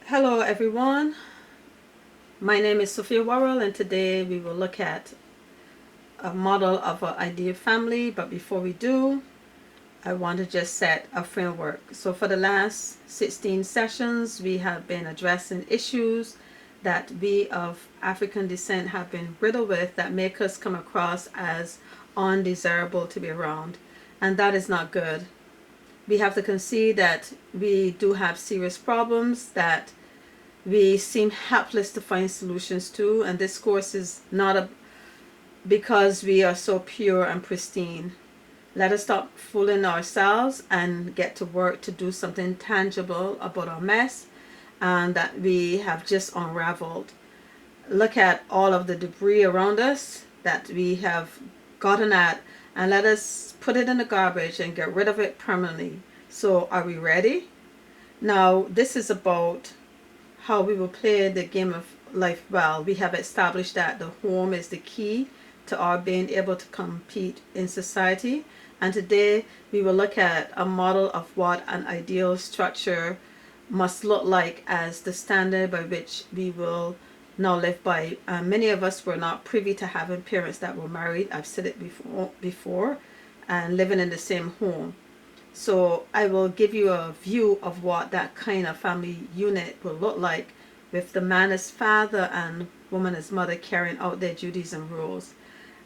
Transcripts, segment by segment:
Hello everyone, my name is Sophia Worrell and today we will look at a model of an ideal family. But before we do, I want to just set a framework. So for the last 16 sessions we have been addressing issues that we of African descent have been riddled with that make us come across as undesirable to be around, and that is not good. We have to concede that we do have serious problems that we seem helpless to find solutions to, and this course is not because we are so pure and pristine. Let us stop fooling ourselves and get to work to do something tangible about our mess and that we have just unraveled. Look at all of the debris around us that we have gotten at, and let us put it in the garbage and get rid of it permanently. So are we ready? Now this is about how we will play the game of life well. We have established that the home is the key to our being able to compete in society. And today we will look at a model of what an ideal structure must look like as the standard by which we will now live by. Many of us were not privy to having parents that were married. I've said it before, and living in the same home. So I will give you a view of what that kind of family unit will look like, with the man as father and woman as mother carrying out their duties and roles.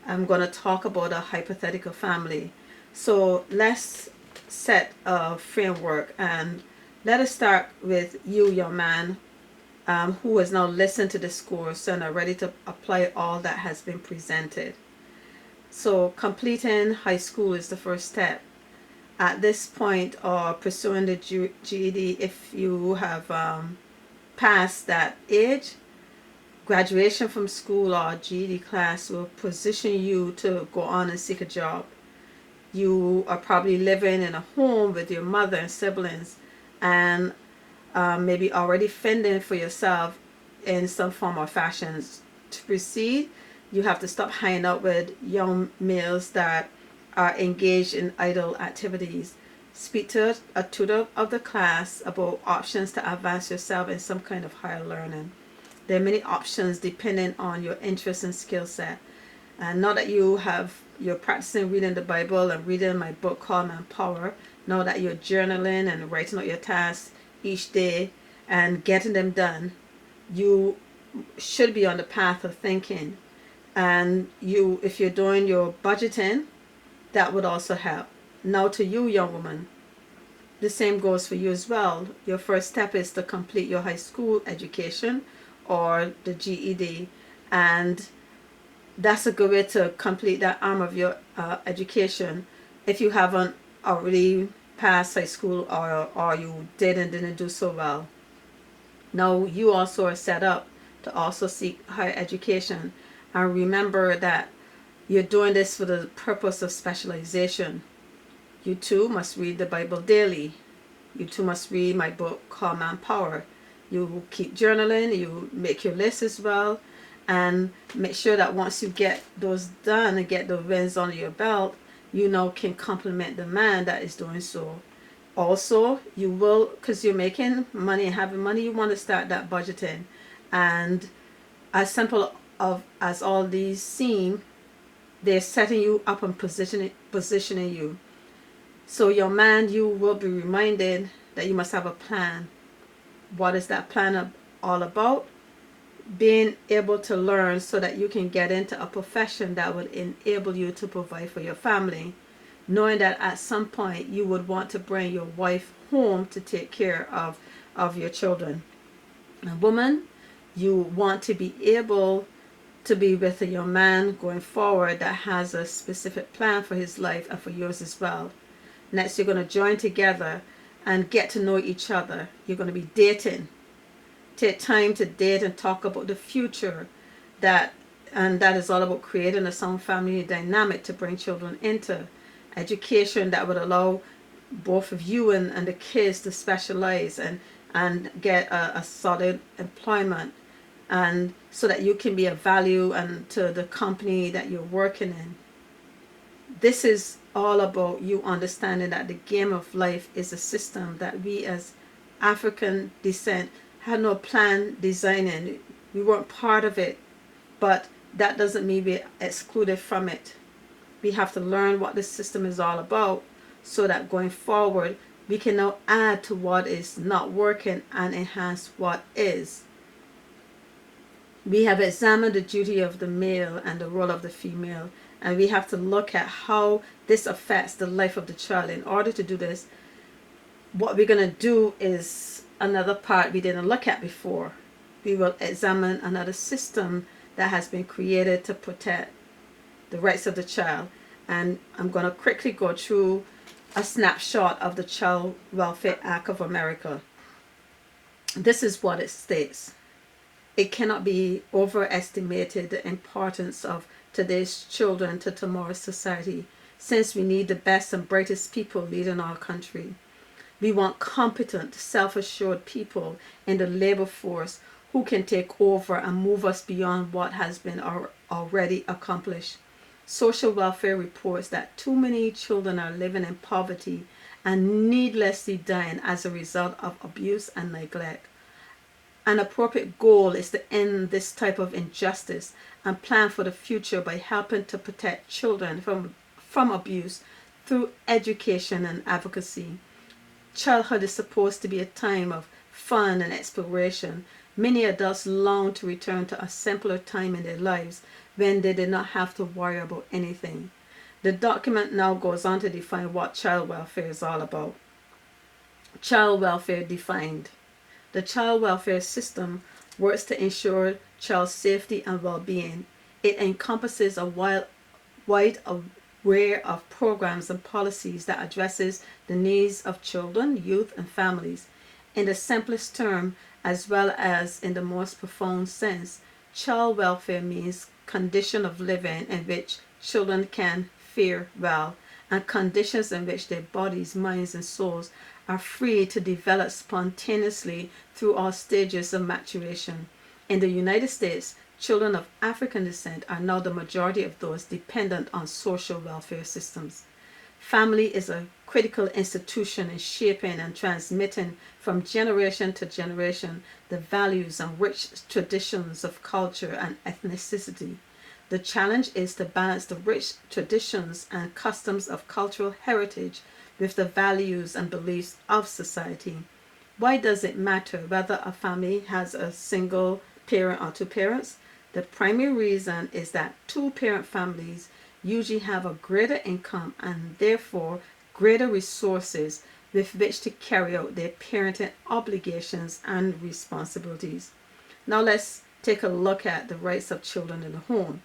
I'm going to talk about a hypothetical family. So let's set a framework, and let us start with you, young man, who has now listened to this course and are ready to apply all that has been presented. So completing high school is the first step. At this point, or pursuing the GED, if you have past that age, graduation from school or GED class will position you to go on and seek a job. You are probably living in a home with your mother and siblings, and maybe already fending for yourself in some form or fashions. To proceed, you have to stop hanging out with young males that are engaged in idle activities. Speak to a tutor of the class about options to advance yourself in some kind of higher learning. There are many options depending on your interest and skill set. And now that you're practicing reading the Bible and reading my book called Manpower, now that you're journaling and writing out your tasks each day and getting them done, you should be on the path of thinking. And if you're doing your budgeting, that would also help. Now to you, young woman, the same goes for you as well. Your first step is to complete your high school education or the GED, and that's a good way to complete that arm of your education if you haven't already passed high school, or you didn't do so well. Now you also are set up to also seek higher education, and remember that you're doing this for the purpose of specialization. You too must read the Bible daily. You too must read my book called Manpower. You keep journaling, you make your list as well, and make sure that once you get those done and get the wins under your belt, you now can compliment the man that is doing so. Also, you will, because you're making money and having money, you want to start that budgeting. And as simple as all these seem, they're setting you up and positioning you. So your man, you will be reminded that you must have a plan. What is that plan all about? Being able to learn so that you can get into a profession that would enable you to provide for your family, knowing that at some point you would want to bring your wife home to take care of your children. A woman, you want to be able to be with a young man going forward that has a specific plan for his life and for yours as well. Next, you're going to join together and get to know each other. You're going to be dating. Take time to date and talk about the future, and that is all about creating a sound family dynamic to bring children into. Education that would allow both of you and the kids to specialize and get a solid employment, and so that you can be of value and to the company that you're working in. This is all about you understanding that the game of life is a system that we as African descent had no plan designing. We weren't part of it, but that doesn't mean we're excluded from it. We have to learn what the system is all about so that going forward, we can now add to what is not working and enhance what is. We have examined the duty of the male and the role of the female, and we have to look at how this affects the life of the child. In order to do this, what we're going to do is another part we didn't look at before. We will examine another system that has been created to protect the rights of the child. And I'm going to quickly go through a snapshot of the Child Welfare Act of America. This is what it states. It cannot be overestimated the importance of today's children to tomorrow's society, since we need the best and brightest people leading our country. We want competent, self-assured people in the labor force who can take over and move us beyond what has been already accomplished. Social welfare reports that too many children are living in poverty and needlessly dying as a result of abuse and neglect. An appropriate goal is to end this type of injustice and plan for the future by helping to protect children from abuse through education and advocacy. Childhood is supposed to be a time of fun and exploration. Many adults long to return to a simpler time in their lives when they did not have to worry about anything. The document now goes on to define what child welfare is all about. Child welfare defined. The child welfare system works to ensure child safety and well-being. It encompasses a wide array of programs and policies that addresses the needs of children, youth, and families. In the simplest term, as well as in the most profound sense, child welfare means condition of living in which children can fare well, and conditions in which their bodies, minds, and souls are free to develop spontaneously through all stages of maturation. In the United States, children of African descent are now the majority of those dependent on social welfare systems. Family is a critical institution in shaping and transmitting from generation to generation the values and rich traditions of culture and ethnicity. The challenge is to balance the rich traditions and customs of cultural heritage with the values and beliefs of society. Why does it matter whether a family has a single parent or two parents? The primary reason is that two-parent families usually have a greater income and therefore greater resources with which to carry out their parenting obligations and responsibilities. Now let's take a look at the rights of children in the home.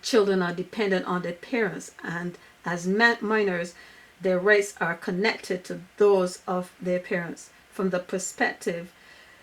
Children are dependent on their parents, and as minors, their rights are connected to those of their parents. From the perspective,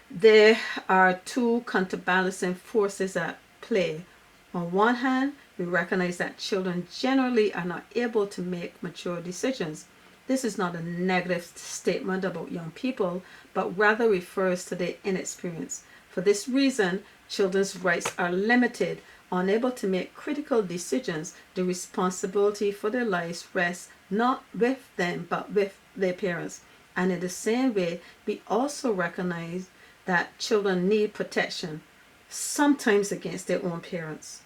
there are two counterbalancing forces at play. On one hand, we recognize that children generally are not able to make mature decisions. This is not a negative statement about young people, but rather refers to their inexperience. For this reason, children's rights are limited. Unable to make critical decisions, the responsibility for their lives rests not with them but with their parents. And in the same way, we also recognize that children need protection, sometimes against their own parents.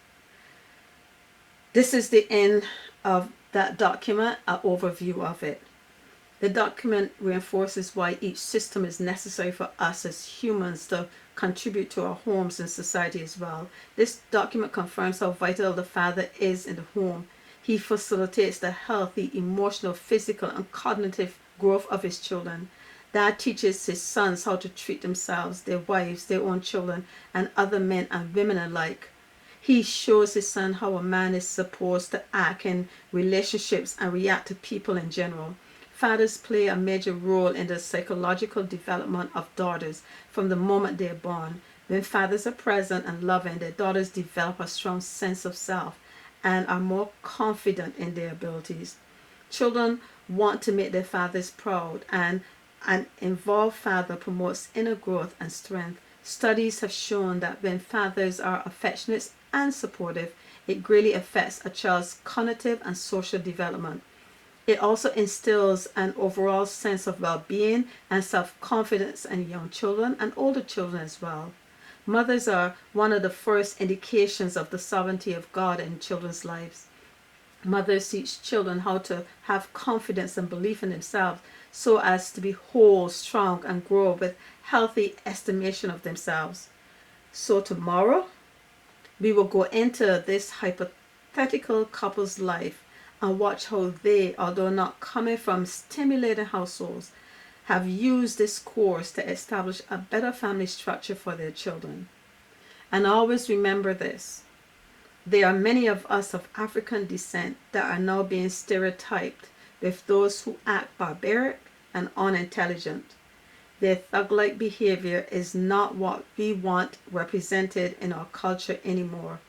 This is the end of that document, an overview of it. The document reinforces why each system is necessary for us as humans to contribute to our homes and society as well. This document confirms how vital the father is in the home. He facilitates the healthy, emotional, physical, and cognitive growth of his children. Dad teaches his sons how to treat themselves, their wives, their own children, and other men and women alike. He shows his son how a man is supposed to act in relationships and react to people in general. Fathers play a major role in the psychological development of daughters from the moment they are born. When fathers are present and loving, their daughters develop a strong sense of self and are more confident in their abilities. Children want to make their fathers proud, and an involved father promotes inner growth and strength. Studies have shown that when fathers are affectionate and supportive, it greatly affects a child's cognitive and social development. It also instills an overall sense of well-being and self-confidence in young children and older children as well. Mothers are one of the first indications of the sovereignty of God in children's lives. Mothers teach children how to have confidence and belief in themselves so as to be whole, strong, and grow with healthy estimation of themselves. So tomorrow, we will go into this hypothetical couple's life and watch how they, although not coming from stimulating households, have used this course to establish a better family structure for their children. And always remember this: there are many of us of African descent that are now being stereotyped with those who act barbaric and unintelligent. Their thug-like behavior is not what we want represented in our culture anymore.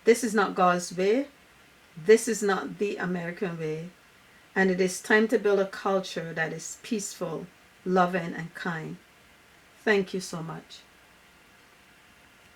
This is not God's way. This is not the American way. And it is time to build a culture that is peaceful, loving, and kind. Thank you so much.